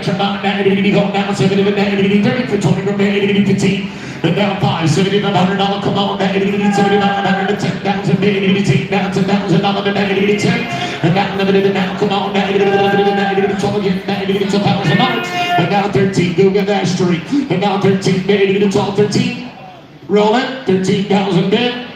got your mind now, go down 70, 30 for 20 for 15. And now 5, $7,500, come on, $7,500, 10,000, $10,000, $10,000, and now, come on, $12,000, and now 13, go get that street, and now 13, 12, 13, rolling, 13,000 bid.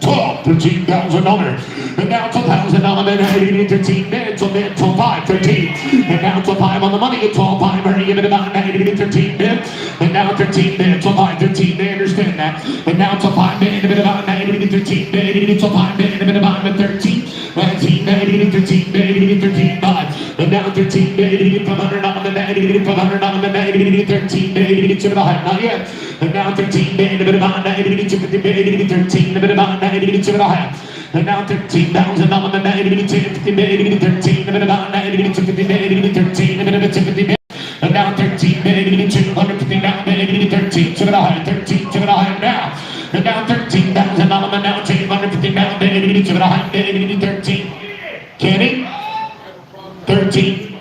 12, 13,000 on it. And now $12,000, 13 bid, 12, 5, 13. And now 12, 5 on the money, 12, 5, hurry, give it about 13 bid. And now 13 bid, 12, 5, 13, they understand that. And now 12, 5 bid, a bit about 13 bid, 12, 5 bid, a bit about 13. 19, 13 bid, 13, 5. And now 13 bid, 500 on the 500 on the 13 bid, to the high, not yet. And now 13 bid, a bit about 50 bid, 13, a bit about 90 and now 13,000 on the 90 50 bid, 13, a bit about 90 50 bid, 13, a bit of 50 bid. And now 13 bid, 250 down bid, 13 to the high, 13 to the high now. And now 13,000 on the now 250 down bid, to the high bid, 13. Kenny, 13.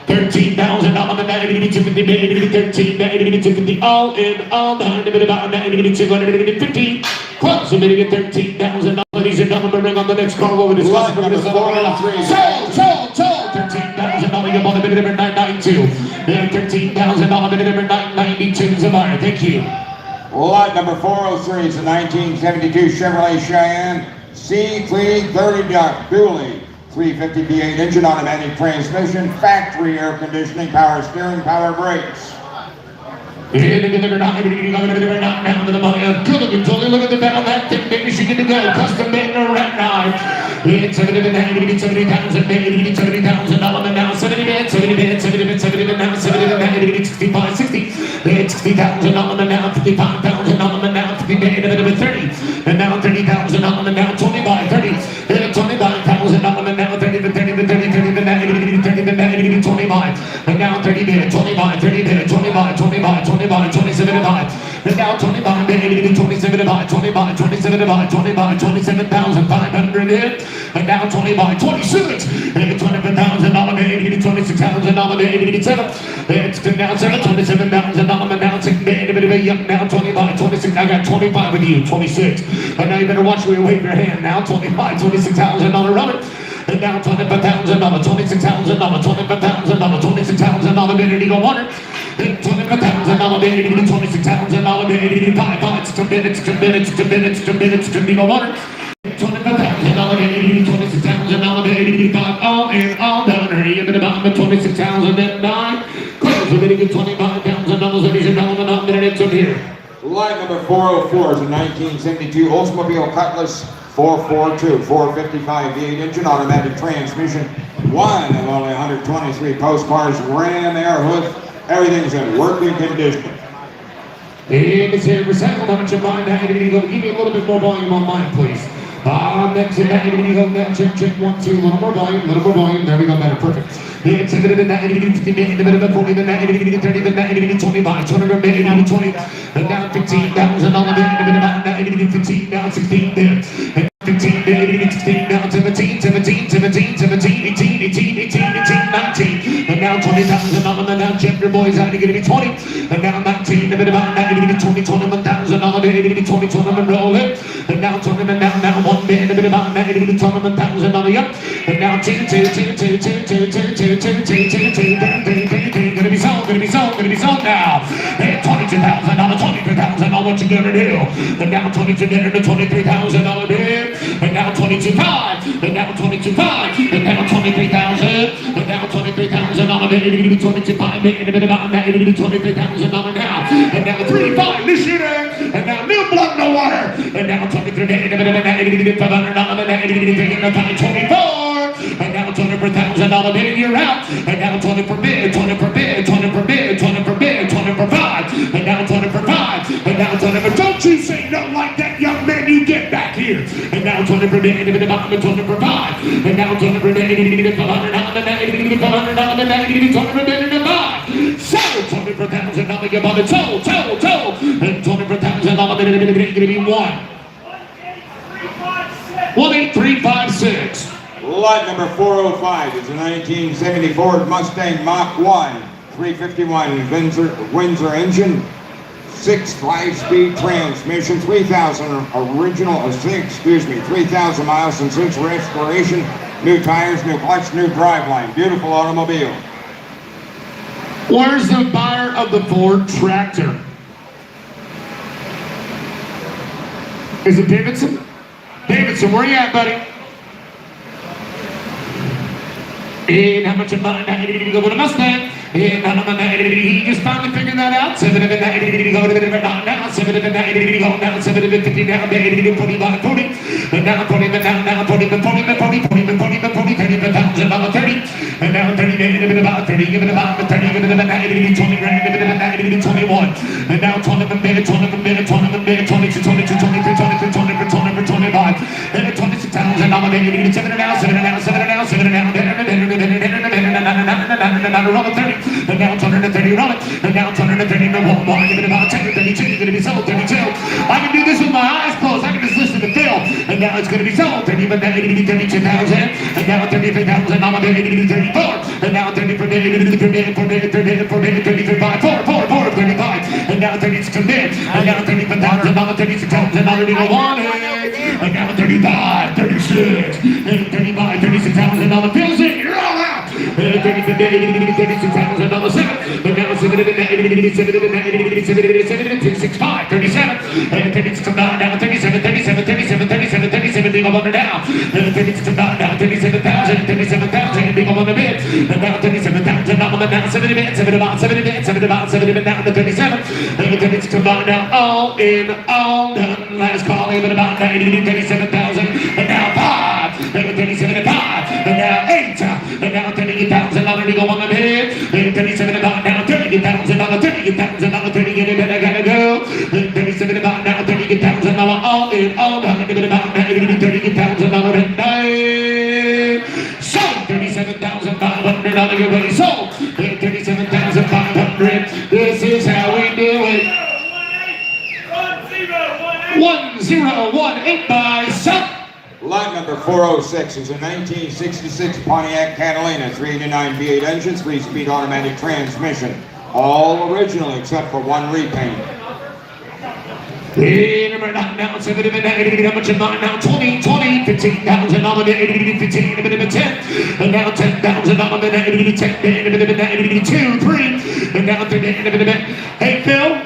13,000 on the 90 to 50 bid, 13, 90 to 50, all in, all down, a bit about 90 to 250. Close a bit, 13,000. Ladies and gentlemen, bring on the next cargo with his lot number 403. Sold, 13,000 on the bid number 992. 13,000 on the bid number 992. Zamar, thank you. Lot number 403 is a 1972 Chevrolet Cheyenne C-Clean 30 duct dually. 350 V8 engine, automatic transmission, factory air conditioning, power steering, power brakes. Look at the bell, that thing, baby, she get to go. Custom made in a red knife. It's 70,000, now 70 bid, 70 bid, 70 bid, 70 bid, now 70 bid, 65, 60. It's 60,000 now, 55,000 now, 50 bid, a bit of 30. And now 30,000 now, 20 by 30. 25,000 now, 30 bid, 30 bid, 30 bid, 30 bid, 25. And now 30 bid, 25, 30 bid, 25, 25, 25, 27 by. And now 25 bid, 27 by, 25, 27 by, 25, 27,500 in. And now 20 by 26. And $27,000 bid, 26,000 bid, 87. It's now 27,000 now 6 bid, now 20 by 26. I got 25 with you, 26. And now you better watch where you wave your hand. Now 25, $26,000 rubber. And now $25,000, $26,000, $25,000, $26,000 bid, and you go water. And $25,000 bid, $26,000 bid, 5 minutes, 2 minutes, 2 minutes, 2 minutes, 2 minutes, 2 minutes, water. $25,000 bid, $26,000 bid, 5 all in, all down. Hurry up in the bottom of $26,000 and 9. Close the bid, $25,000, ladies and gentlemen, up there, it's up here. Lot number 404 is a 1972 Oldsmobile Cutlass 442, 455 V8 engine, automatic transmission, one of only 123 postcards, Ram air hood, everything's in working condition. And it's here for second, how much you mind that? Give me a little bit more volume on mine, please. Next in that, check, 1, 2, a little more volume, there we go, better, perfect. It's a bit of that, 50 minutes, a bit of the 40, the 90, 30, the 90, 25, 200, 20, and now $15,000 bid, a bit about 90, 15, now 16 minutes. 15, 16, now 17, 18, 19. And now $20,000, now check your boys out, you're gonna be 20. And now 19, a bit about 90, 20, $21,000 bid, 20, 20, roll it. And now 20, now 1 bid, a bit about 90, $21,000, yep. And now 2, gonna be sold now. And $22,000, $23,000, what you gonna do? And now $23,000 bid. And now 22.5, and now 22.5, and now 23,000, and now 23,000 on a bid, 22.5 bid, and about that, 23,000 on now, and now 3.5 this year, and now new blood, no water, and now 23 bid, and about that, 500 on the 24, and now $24,000 bid, and you're out, and now 20 per bid, 20 per bid, 20 per bid, 20 per bid, 20 per 5, and now 20 per 5, and now 20 per, don't you say no like that, young man, you get back here. And now 20 per bid, and about 20 per 5, and now 20 per bid, 500 on the 500 on the 20 per bid, and 5. Sold 20 per $1,000, you bought it, sold, and 20 per $1,000 bid, gonna be 1. 18356. Lot number 405 is a 1970 Ford Mustang Mach 1, 351 Windsor engine, 6 5-speed transmission, 3,000 miles and 6 restoration, new tires, new clutch, new driveline. Beautiful automobile. Where's the buyer of the Ford tractor? Is it Davidson? Davidson, where you at, buddy? And how much of mine to go with a Mustang? And he just finally figured that out. 7 of it, go to the now. 7 of it, go now. 7 of it, 50 now. 40 by 40. And now 40, but now 40, but 40, but 40, 40, but 40, but 40, 30, but 1,000, about 30. And now 30, give it about 30, give it about 30, give it about 20 grand, give it about 21. And now 20 of them, 20 of them, 20 of them, 22, 22, 23, 23, 24, 25. And 26,000, I'm 7 now, 7 now, 7 now, 7 now, and now 230 run it, and now 230 no more, give it about 10, 32, gonna be sold, 32. I can do this with my eyes closed, I can just listen to Phil, and now it's gonna be sold, 30, but now 32,000, and now 33,000, I'm 34, and now 30 for 35, and now 36 to mid, and now 35,000, I'm 36,000, already go on it, and now 35, 36, and 35, 36,000, I'm feels it, you're all out. 36,000 on the 7, but now 7 65, 37, and 36 now 37, 37, 37, 37, 37, big up on the down, and 36 now 37,000, 37,000, big up on the bid, and now 37,000 on the down, 7 bid, 7 about 7 bid, 7 about 7 bid down to 37, and 36 now all in, all done, last call, even about 37,000, and now 5, and 37 5, and now 8, and now 30,000 already go on the bid, and 37 about now 30,000 on the 30,000 on the 30, get it, I gotta go, and 37 about now 30,000 all in, all done, give it about 30,000 on the night, sold 37,500 on the giveaway, sold 37,500, this is how we do it, 1018 by South. Lot number 406 is a 1966 Pontiac Catalina, 389 V8 engine, 3-speed automatic transmission. All original except for one repaint. Number 9 now, 7 of it, how much of mine now? 20, 15,000 on the 15, a bit of a 10, and now 10,000 on the 10, a bit of a 2, 3, and now 3, a bit of a. Hey, Phil,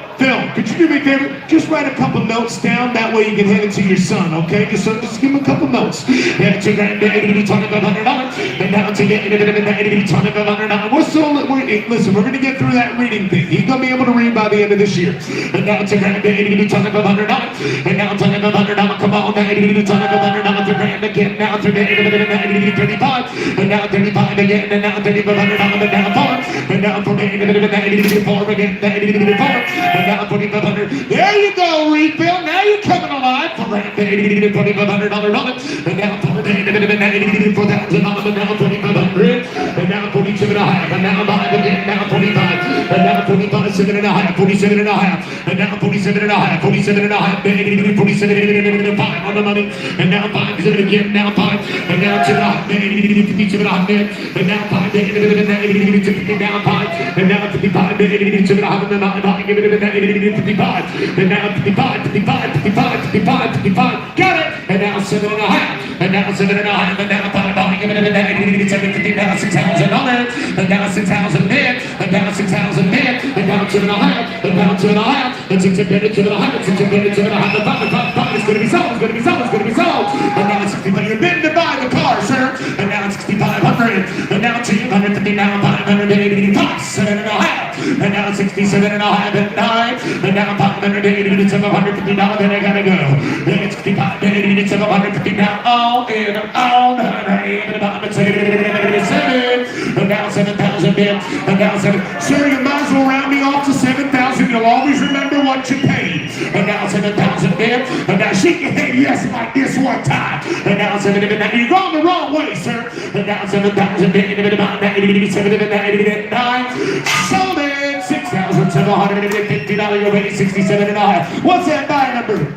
could you do me a favor? Just write a couple notes down, that way you can hand it to your son, okay? Just give him a couple notes. And $2,500, and now to get $2,500. Listen, we're gonna get through that reading thing. He's gonna be able to read by the end of this year. And now to $2,500, and now $2,500. Come on, now $2,500 to grand again. Now to $35, and now 35 again, and now $3,500, and now 4, and now for $4 again, and now 4,500. There you go, refill. Now you're coming alive for $4,500 on it, and now $4,000, and now 4,500, and now 47 and a half, and now 5 again, now 45, and now 47 and a half, 47 and a half, and now 47 and a half, 47 and a half, 47 and a 5 on the money, and now 5 is it again, now 5, and now 2 and a half, 57 and a half, and now 5, and now 5, and now 55, 2 and a half, and now 5, give it 55, and now 55, 55, 55, 55, 55, got it, and now 7 and a half, and now 7 and a half, and now 5, give it 750, now 6,000 on it, and now 6,000 bid, and now 6,000 bid, and now 2 and a half, and now 2 and a half, and 6 and 2 and a half, 6 and 2 and a half, and 5, it's gonna be sold, it's gonna be sold, it's gonna be sold, and now it's 65, you've been to buy the car, sir, and now it's 6,500, and now 250, now 585, 7 and a half, and now 67 and a half, and 9, and now 580, 750 dollars, then I gotta go, and it's 65, 750 now, all in, all done, and about 7, and now 7,000 bid, and now 7, sir, you might as well round me off to 7,000, you'll always remember what you paid, and now 7,000 bid, and now shake your head yes like this one time, and now 7, and you're going the wrong way, sir, and now 7,000 bid, and about 7, and 9, sold it, $6,750, you're ready, 67 and a half, what's that buy number?